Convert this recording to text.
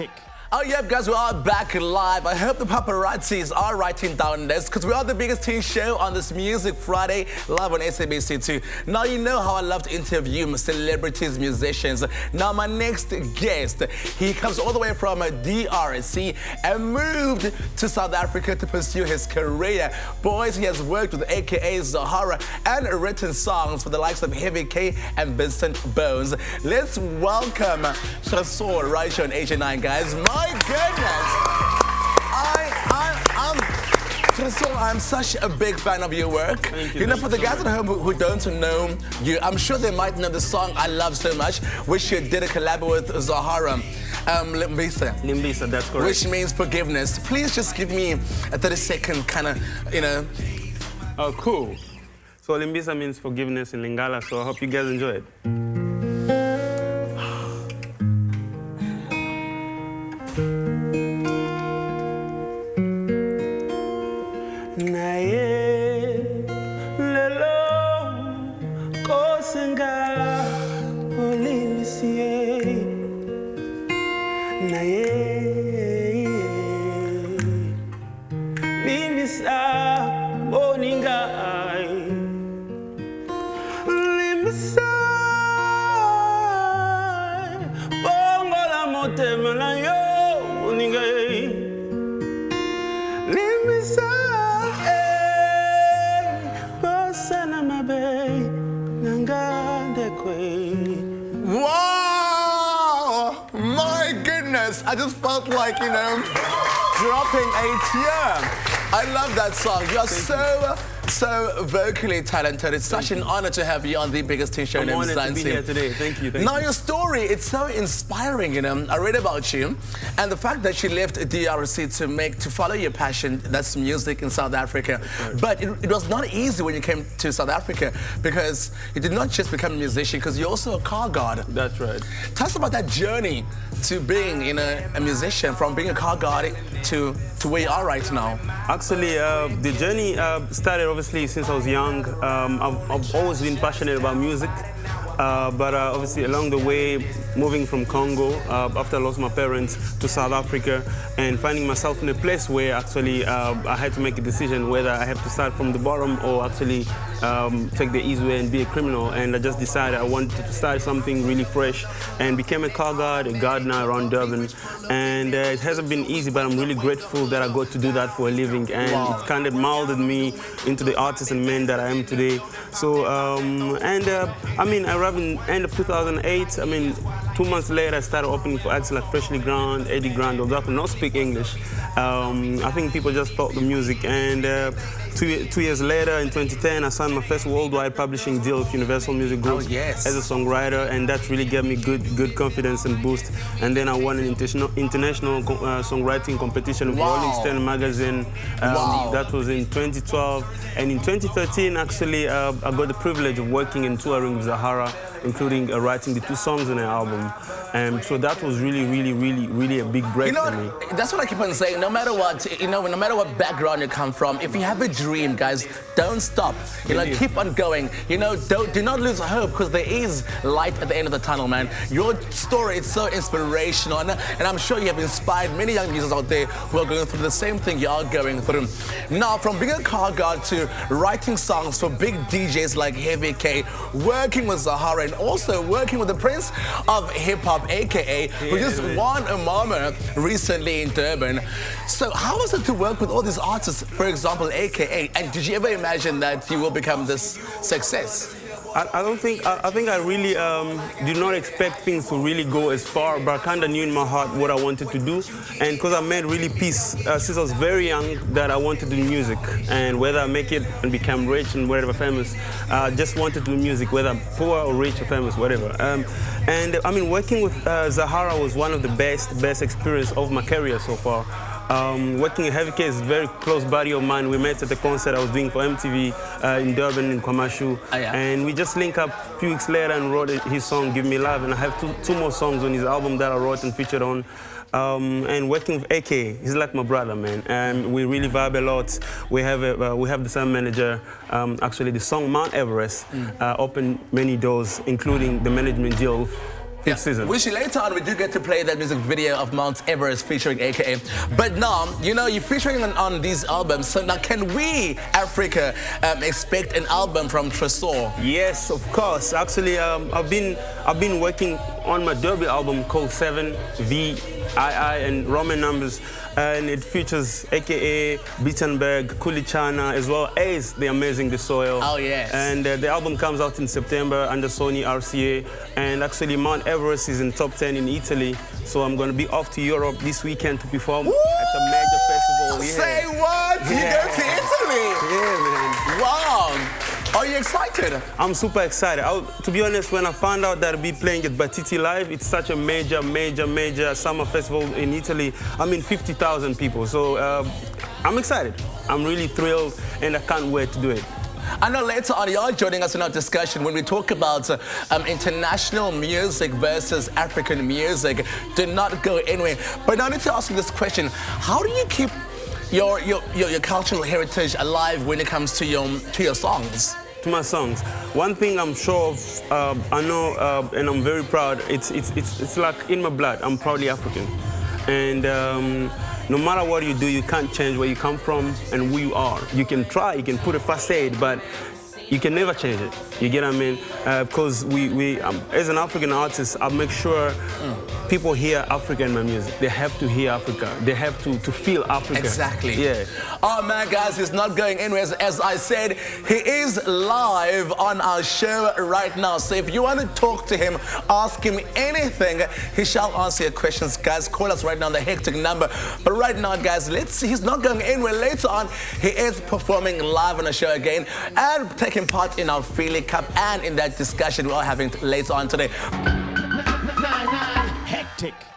authentic. Oh, yeah, guys, we are back live. I hope the paparazzis are writing down this because we are the biggest teen show on this Music Friday live on SABC2. Now, you know how I love to interview celebrities, musicians. Now, my next guest, he comes all the way from DRC and moved to South Africa to pursue his career. Boys, he has worked with AKA Zahara and written songs for the likes of Heavy K and Vincent Bones. Let's welcome Tresor right here on Hn9, guys. My goodness, I'm such a big fan of your work. Thank you. You know, for the guys at home who don't know you, I'm sure they might know the song I love so much, which you did a collab with Zahara, Limbisa, that's correct. which means forgiveness. Please just give me a 30-second kind of, you know. Oh, cool. So Limbisa means forgiveness in Lingala, so I hope you guys enjoy it. Wow! My goodness, I just felt like, you know, dropping a tear. I love that song. You're so vocally talented. It's such an honor to have you on the biggest teen show in I'm honored to be Mzansi. here today. Thank you. Now, your story, it's so inspiring, you know. I read about you, and the fact that you left DRC to follow your passion, that's music in South Africa. Right. But it was not easy when you came to South Africa because you did not just become a musician, because you're also a car guard. That's right. Tell us about that journey to being, you know, a musician, from being a car guard to where you are right now. Actually, the journey started obviously since I was young. I've always been passionate about music. But obviously along the way, moving from Congo, after I lost my parents, to South Africa, and finding myself in a place where actually I had to make a decision whether I have to start from the bottom or actually take the easy way and be a criminal. And I just decided I wanted to start something really fresh and became a car guard, a gardener around Durban. And it hasn't been easy, but I'm really grateful that I got to do that for a living. And it kind of molded me into the artist and man that I am today. So, I mean, I arrived in end of 2008. I mean, 2 months later, I started opening for acts like Freshly Ground, Eddie Grant, although I could not speak English. I think people just felt the music. And 2 years later, in 2010, I signed my first worldwide publishing deal with Universal Music Group as a songwriter, and that really gave me good confidence and boost. And then I won an international songwriting competition with Rolling Stone magazine. That was in 2012. And in 2013, actually, I got the privilege of working and touring with Zahara, including writing the 2 songs on her album. So that was really a big break for me. That's what I keep on saying. No matter what, you know, no matter what background you come from, if you have a dream, guys, don't stop. You know, keep on going. You know, do not lose hope, because there is light at the end of the tunnel, man. Your story is so inspirational, and I'm sure you have inspired many young musicians out there who are going through the same thing you are going through. Now, from being a car guard to writing songs for big DJs like Heavy K, working with Zahara, and also working with the Prince of Hip-Hop, AKA, who just won a MoMA recently in Durban. So how was it to work with all these artists, for example, AKA, and did you ever imagine that you will become this success? I think I really did not expect things to really go as far, but I kind of knew in my heart what I wanted to do. And because I made really peace since I was very young that I wanted to do music. And whether I make it and become rich and whatever famous, I just wanted to do music, whether I'm poor or rich or famous, whatever. And I mean, working with Zahara was one of the best experience of my career so far. Working at Heavy K is a very close buddy of mine. We met at the concert I was doing for MTV in Durban, in Kwamashu. And we just linked up a few weeks later and wrote his song, Give Me Love. And I have two more songs on his album that I wrote and featured on. And working with AK, he's like my brother, man. And we really vibe a lot. We have the same manager. Actually, the song Mount Everest opened many doors, including the management deal with fifth season. Which later on we do get to play that music video of Mount Everest featuring AKA. But now, you know, you're featuring on these albums. So now, can we, Africa, expect an album from Tresor? Yes, of course. Actually, I've been working on my debut album called 7 VII and Roman numbers, and it features AKA, Bittenberg, Kulichana, as well as the amazing The Soil. Oh yes. And the album comes out in September under Sony RCA, and actually Mount Everest is in top 10 in Italy, so I'm going to be off to Europe this weekend to perform at a major festival. Yeah. Say what? You go to Italy? Yeah, man. Wow. Are you excited? I'm super excited. To be honest, when I found out that I'd be playing at Batiti Live, it's such a major summer festival in Italy. I mean, 50,000 people. So I'm excited. I'm really thrilled, and I can't wait to do it. I know later on you're joining us in our discussion when we talk about international music versus African music. Do not go anywhere. But now I need to ask you this question. How do you keep your cultural heritage alive when it comes to your songs? To my songs, one thing I'm sure of, I know, and I'm very proud. It's like in my blood. I'm proudly African, and no matter what you do, you can't change where you come from and who you are. You can try, you can put a facade, but you can never change it. You get what I mean? Because as an African artist, I make sure people hear Africa in my music. They have to hear Africa. They have to feel Africa. Exactly. Yeah. Oh man, guys, he's not going anywhere. As I said, he is live on our show right now. So if you want to talk to him, ask him anything, he shall answer your questions. Guys, call us right now on the hectic number. But right now, guys, let's see. He's not going anywhere. Later on, he is performing live on the show again and taking part in our Freely Cup and in that discussion we are having later on today. Hectic.